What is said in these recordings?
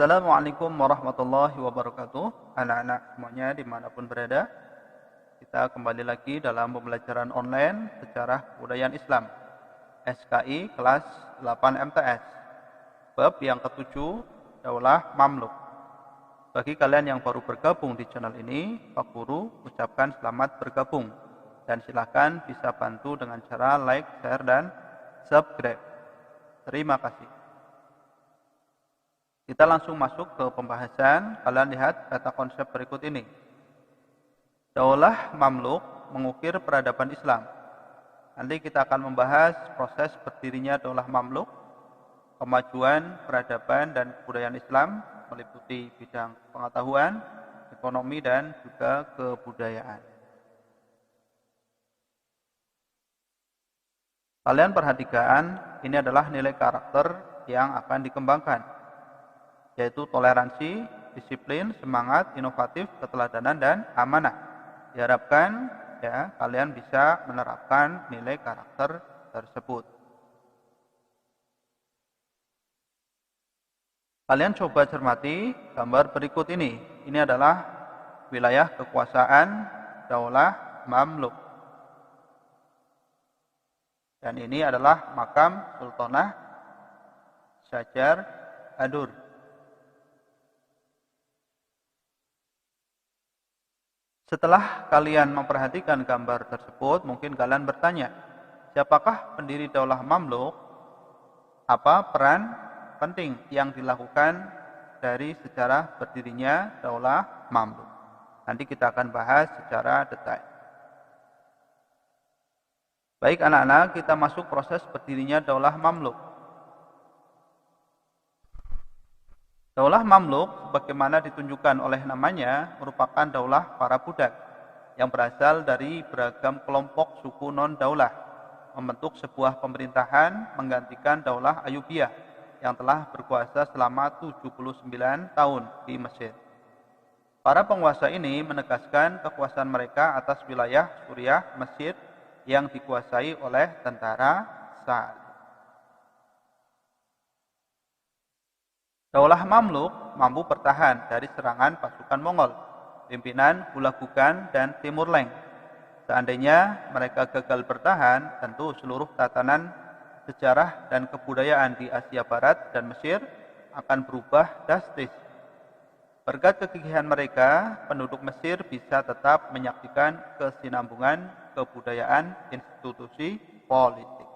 Assalamualaikum warahmatullahi wabarakatuh. Anak-anak semuanya dimanapun berada, kita kembali lagi dalam pembelajaran online Sejarah Kebudayaan Islam SKI kelas 8 MTS. Bab yang ke-7, Daulah Mamluk. Bagi kalian yang baru bergabung di channel ini, Pak Guru ucapkan selamat bergabung dan silakan bisa bantu dengan cara like, share, dan subscribe. Terima kasih. Kita langsung masuk ke pembahasan. Kalian lihat kata konsep berikut ini. Daulah Mamluk mengukir peradaban Islam. Nanti kita akan membahas proses berdirinya Daulah Mamluk, kemajuan peradaban dan kebudayaan Islam, meliputi bidang pengetahuan, ekonomi, dan juga kebudayaan. Kalian perhatikan, ini adalah nilai karakter yang akan dikembangkan, yaitu toleransi, disiplin, semangat, inovatif, keteladanan, dan amanah. Diharapkan kalian bisa menerapkan nilai karakter tersebut. Kalian coba cermati gambar berikut ini. Ini adalah wilayah kekuasaan Daulah Mamluk. Dan ini adalah makam Sultanah Syajar Adur. Setelah kalian memperhatikan gambar tersebut, mungkin kalian bertanya, siapakah pendiri Daulah Mamluk? Apa peran penting yang dilakukan dari sejarah berdirinya Daulah Mamluk? Nanti kita akan bahas secara detail. Baik anak-anak, kita masuk proses berdirinya Daulah Mamluk. Daulah Mamluk, sebagaimana ditunjukkan oleh namanya, merupakan daulah para budak yang berasal dari beragam kelompok suku non-daulah, membentuk sebuah pemerintahan menggantikan Daulah Ayyubiyah yang telah berkuasa selama 79 tahun di Mesir. Para penguasa ini menegaskan kekuasaan mereka atas wilayah Suriah Mesir yang dikuasai oleh tentara Salib. Daulah Mamluk mampu bertahan dari serangan pasukan Mongol, pimpinan Hulagugan dan Timur Leng. Seandainya mereka gagal bertahan, tentu seluruh tatanan sejarah dan kebudayaan di Asia Barat dan Mesir akan berubah drastis. Berkat kegigihan mereka, penduduk Mesir bisa tetap menyaksikan kesinambungan kebudayaan institusi politik.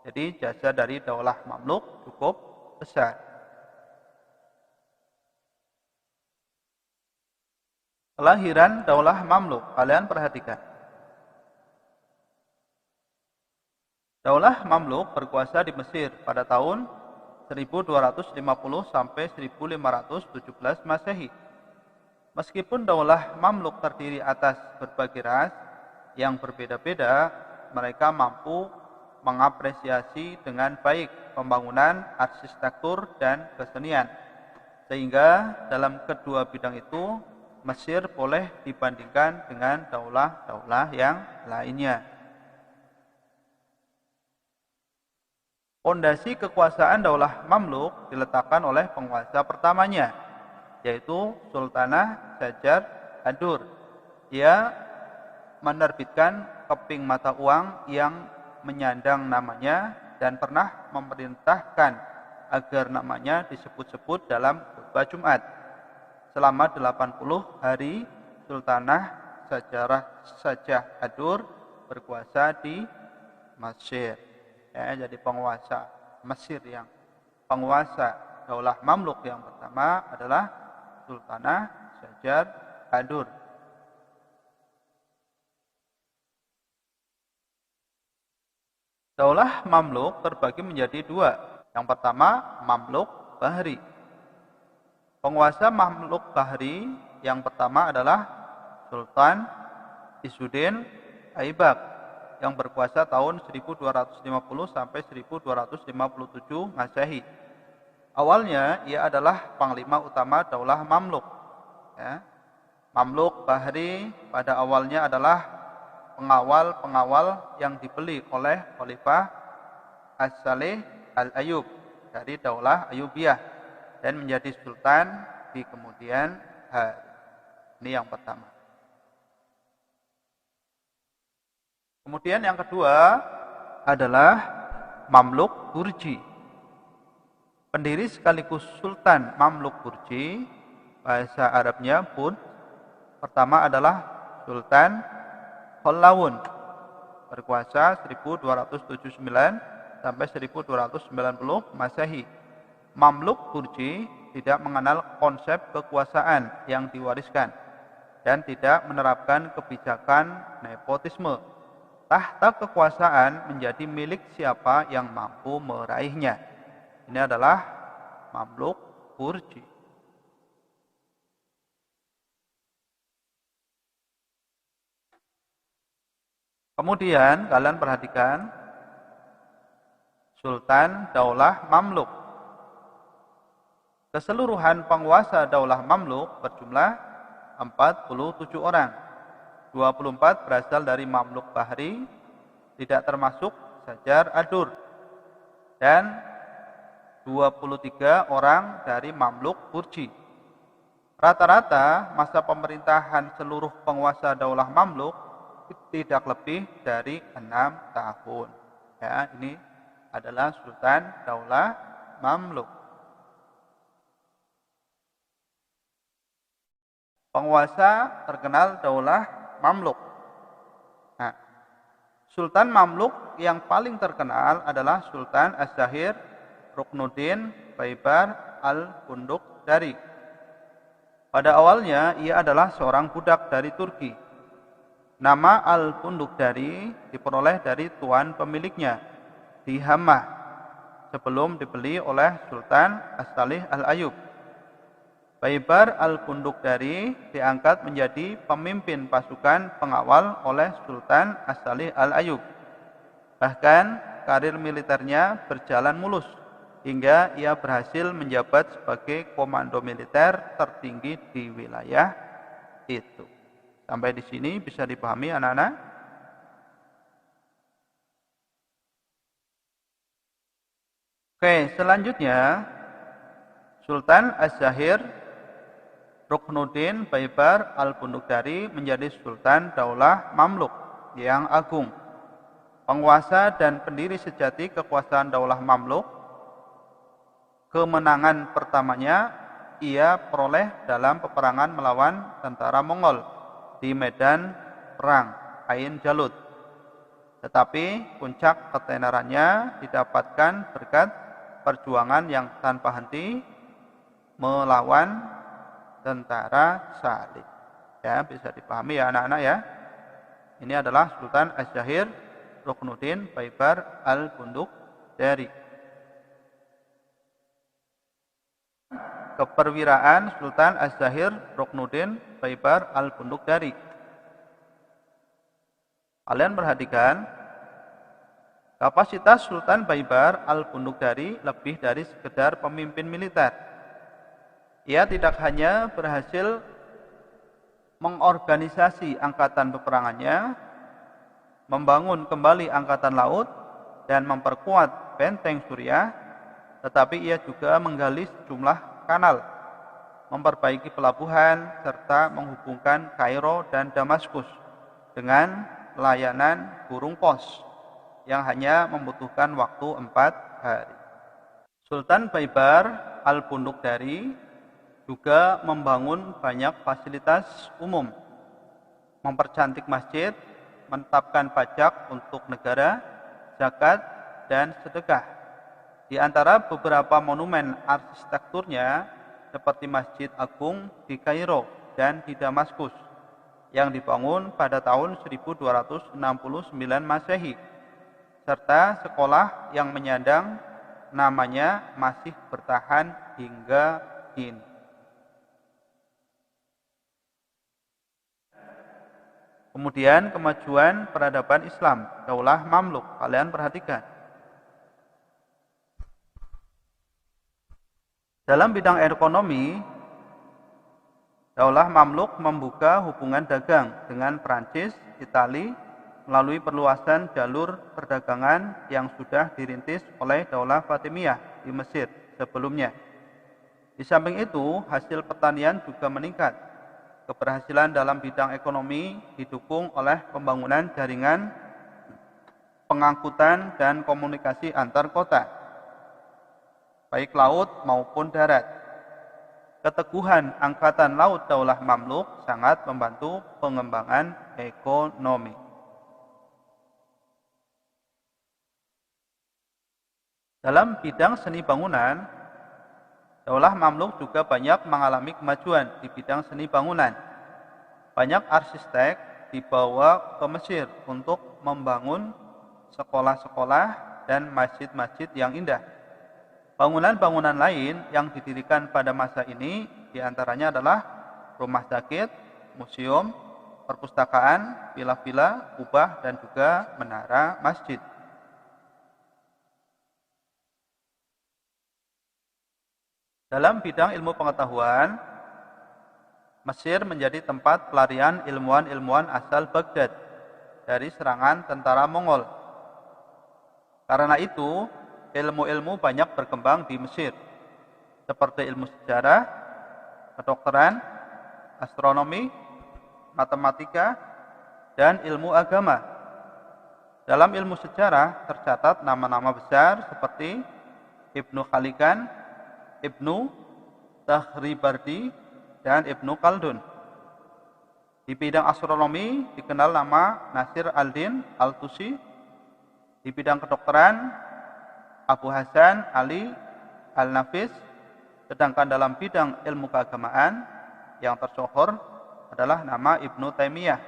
Jadi jasa dari Daulah Mamluk cukup besar. Kelahiran Daulah Mamluk, kalian perhatikan. Daulah Mamluk berkuasa di Mesir pada tahun 1250 sampai 1517 Masehi. Meskipun Daulah Mamluk terdiri atas berbagai ras yang berbeda-beda, mereka mampu mengapresiasi dengan baik pembangunan arsitektur dan kesenian. Sehingga dalam kedua bidang itu, Mesir boleh dibandingkan dengan daulah-daulah yang lainnya. Fondasi kekuasaan Daulah Mamluk diletakkan oleh penguasa pertamanya, yaitu Sultanah Syajar Adur. Ia menerbitkan keping mata uang yang menyandang namanya dan pernah memerintahkan agar namanya disebut-sebut dalam khutbah Jumat. Selama 80 hari, Sultanah Syajar Adur berkuasa di Mesir. Jadi penguasa Mesir yang penguasa Daulah Mamluk yang pertama adalah Sultanah Syajar Adur. Daulah Mamluk terbagi menjadi dua. Yang pertama, Mamluk Bahri. Penguasa Mamluk Bahri yang pertama adalah Sultan Izzuddin Aibak yang berkuasa tahun 1250 sampai 1257 Masehi. Awalnya ia adalah panglima utama Daulah Mamluk. Mamluk Bahri pada awalnya adalah pengawal-pengawal yang dibeli oleh Khalifah As-Salih Al-Ayyub dari Daulah Ayyubiyah. dan menjadi sultan di kemudian hari. Ini yang pertama. Kemudian yang kedua adalah Mamluk Burji. Pendiri sekaligus Sultan Mamluk Burji, bahasa Arabnya Burj. Pertama adalah Sultan Hollawun, berkuasa 1279 sampai 1290 Masehi. Mamluk Burji tidak mengenal konsep kekuasaan yang diwariskan dan tidak menerapkan kebijakan nepotisme. Tahta kekuasaan menjadi milik siapa yang mampu meraihnya. Ini adalah Mamluk Burji. Kemudian kalian perhatikan Sultan Daulah Mamluk. Keseluruhan penguasa Daulah Mamluk berjumlah 47 orang. 24 berasal dari Mamluk Bahri, tidak termasuk Sajar Adur. Dan 23 orang dari Mamluk Burji. Rata-rata masa pemerintahan seluruh penguasa Daulah Mamluk tidak lebih dari 6 tahun. Ya, ini adalah Sultan Daulah Mamluk. Penguasa terkenal Daulah Mamluk. Nah, Sultan Mamluk yang paling terkenal adalah Sultan Az-Zahir Ruknuddin Baibar Al-Bundukdari. Pada awalnya ia adalah seorang budak dari Turki. Nama Al-Bundukdari diperoleh dari tuan pemiliknya di Hammah sebelum dibeli oleh Sultan As-Salih Al-Ayub. Baibar Al-Bundukdari diangkat menjadi pemimpin pasukan pengawal oleh Sultan As-Salih Al-Ayub. Bahkan karir militernya berjalan mulus hingga ia berhasil menjabat sebagai komando militer tertinggi di wilayah itu. Sampai di sini bisa dipahami anak-anak? Oke, selanjutnya Sultan Az-Zahir Ruknuddin Baibar Al-Bundukdari menjadi Sultan Daulah Mamluk yang agung. Penguasa dan pendiri sejati kekuasaan Daulah Mamluk. Kemenangan pertamanya ia peroleh dalam peperangan melawan tentara Mongol di medan perang Ain Jalut. Tetapi puncak ketenarannya didapatkan berkat perjuangan yang tanpa henti melawan tentara salib. Ya, bisa dipahami ya anak-anak ya. Ini adalah Sultan Az-Zahir Ruknuddin Baibar Al-Bundukdari. Keperwiraan Sultan Az-Zahir Ruknuddin Baibar Al-Bundukdari. Kalian perhatikan, kapasitas Sultan Baibar Al-Bundukdari lebih dari sekedar pemimpin militer. Ia tidak hanya berhasil mengorganisasi angkatan peperangannya, membangun kembali angkatan laut, dan memperkuat benteng Suriah, tetapi ia juga menggali sejumlah kanal, memperbaiki pelabuhan, serta menghubungkan Kairo dan Damaskus dengan layanan burung pos yang hanya membutuhkan waktu 4 hari. Sultan Baibar Al-Bundukdari juga membangun banyak fasilitas umum, mempercantik masjid, menetapkan pajak untuk negara, zakat, dan sedekah. Di antara beberapa monumen arsitekturnya seperti Masjid Agung di Kairo dan di Damaskus yang dibangun pada tahun 1269 Masehi, serta sekolah yang menyandang namanya masih bertahan hingga kini. Kemudian kemajuan peradaban Islam, Daulah Mamluk. Kalian perhatikan. Dalam bidang ekonomi, Daulah Mamluk membuka hubungan dagang dengan Prancis, Italia, melalui perluasan jalur perdagangan yang sudah dirintis oleh Daulah Fatimiyah di Mesir sebelumnya. Di samping itu, hasil pertanian juga meningkat. Keberhasilan dalam bidang ekonomi didukung oleh pembangunan jaringan pengangkutan dan komunikasi antar kota, baik laut maupun darat. Keteguhan Angkatan Laut Daulah Mamluk sangat membantu pengembangan ekonomi. Dalam bidang seni bangunan, Daulah Mamluk juga banyak mengalami kemajuan di bidang seni bangunan. Banyak arsitek dibawa ke Mesir untuk membangun sekolah-sekolah dan masjid-masjid yang indah. Bangunan-bangunan lain yang didirikan pada masa ini diantaranya adalah rumah sakit, museum, perpustakaan, villa-villa, kubah, dan juga menara masjid. Dalam bidang ilmu pengetahuan, Mesir menjadi tempat pelarian ilmuwan-ilmuwan asal Baghdad dari serangan tentara Mongol. Karena itu, ilmu-ilmu banyak berkembang di Mesir, seperti ilmu sejarah, kedokteran, astronomi, matematika, dan ilmu agama. Dalam ilmu sejarah tercatat nama-nama besar seperti Ibnu Khalikan, Ibnu Tahribardi, dan Ibnu Khaldun. Di bidang astronomi dikenal nama Nasir al-Din al-Tusi. Di bidang kedokteran, Abu Hasan Ali al-Nafis. Sedangkan dalam bidang ilmu keagamaan yang tersohor adalah nama Ibnu Taimiyah,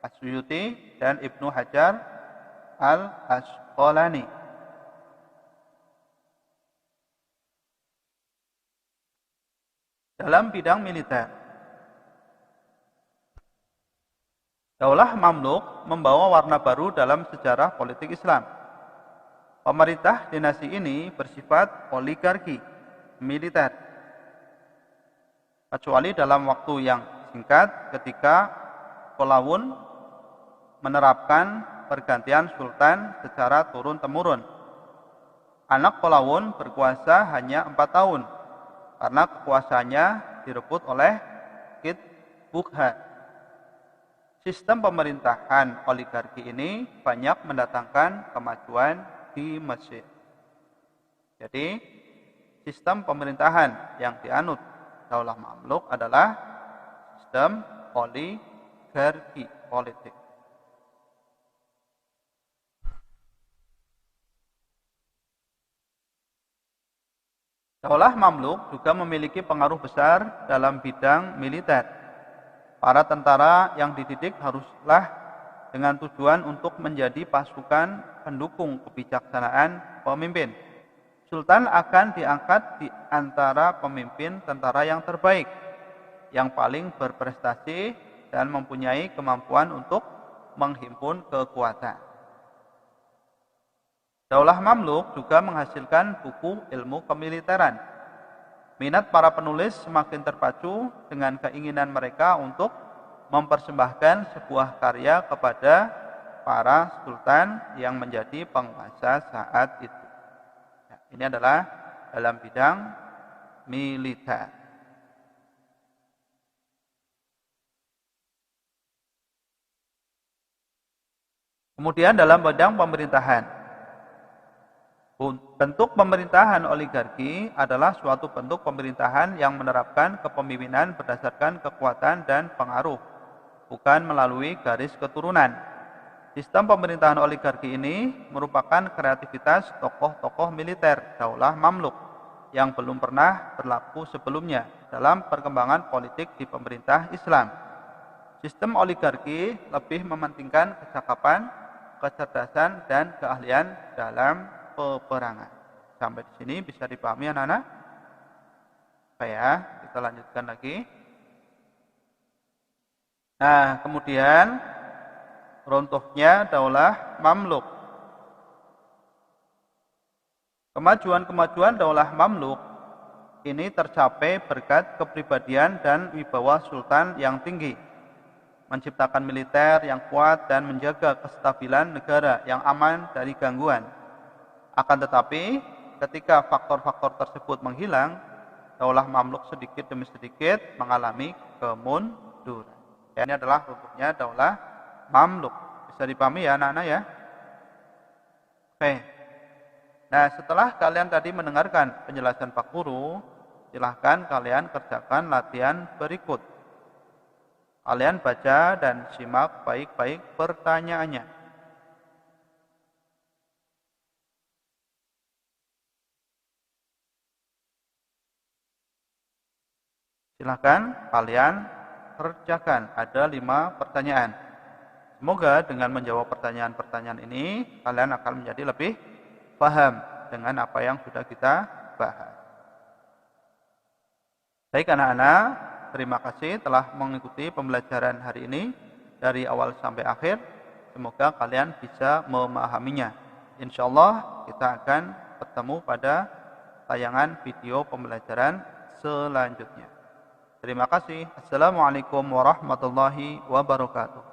As-Suyuti, dan Ibnu Hajar al-Asqalani. Dalam bidang militer, Daulah Mamluk membawa warna baru dalam sejarah politik Islam. Pemerintah dinasti ini bersifat oligarki militer, kecuali dalam waktu yang singkat ketika Kolawun menerapkan pergantian sultan secara turun-temurun. Anak Kolawun berkuasa hanya 4 tahun karena kekuasaannya direbut oleh Kit Bukha. Sistem pemerintahan oligarki ini banyak mendatangkan kemajuan di Mesir. Jadi, sistem pemerintahan yang dianut Daulah Mamluk adalah sistem oligarki politik. Daulah Mamluk juga memiliki pengaruh besar dalam bidang militer. Para tentara yang dididik haruslah dengan tujuan untuk menjadi pasukan pendukung kebijaksanaan pemimpin. Sultan akan diangkat di antara pemimpin tentara yang terbaik, yang paling berprestasi dan mempunyai kemampuan untuk menghimpun kekuatan. Daulah Mamluk juga menghasilkan buku ilmu kemiliteran. Minat para penulis semakin terpacu dengan keinginan mereka untuk mempersembahkan sebuah karya kepada para sultan yang menjadi penguasa saat itu. Ya, ini adalah dalam bidang militer. Kemudian dalam bidang pemerintahan. Bentuk pemerintahan oligarki adalah suatu bentuk pemerintahan yang menerapkan kepemimpinan berdasarkan kekuatan dan pengaruh, bukan melalui garis keturunan. Sistem pemerintahan oligarki ini merupakan kreativitas tokoh-tokoh militer Daulah Mamluk yang belum pernah berlaku sebelumnya dalam perkembangan politik di pemerintah Islam. Sistem oligarki lebih mementingkan kecakapan, kecerdasan, dan keahlian dalam peperangan. Sampai di sini bisa dipahami anak-anak? Oke ya, kita lanjutkan lagi. Nah, kemudian runtuhnya Daulah Mamluk. Kemajuan-kemajuan Daulah Mamluk ini tercapai berkat kepribadian dan wibawa sultan yang tinggi, menciptakan militer yang kuat dan menjaga kestabilan negara yang aman dari gangguan. Akan tetapi, ketika faktor-faktor tersebut menghilang, daulah Mamluk sedikit demi sedikit mengalami kemunduran. Ya, ini adalah runtuhnya daulah Mamluk. Bisa dipahami ya anak-anak ya? Oke. Nah, setelah kalian tadi mendengarkan penjelasan Pak Guru, silahkan kalian kerjakan latihan berikut. Kalian baca dan simak baik-baik pertanyaannya. Silahkan kalian kerjakan. Ada 5 pertanyaan. Semoga dengan menjawab pertanyaan-pertanyaan ini, kalian akan menjadi lebih paham dengan apa yang sudah kita bahas. Baik anak-anak, terima kasih telah mengikuti pembelajaran hari ini dari awal sampai akhir. Semoga kalian bisa memahaminya. Insya Allah kita akan bertemu pada tayangan video pembelajaran selanjutnya. Terima kasih. Assalamualaikum warahmatullahi wabarakatuh.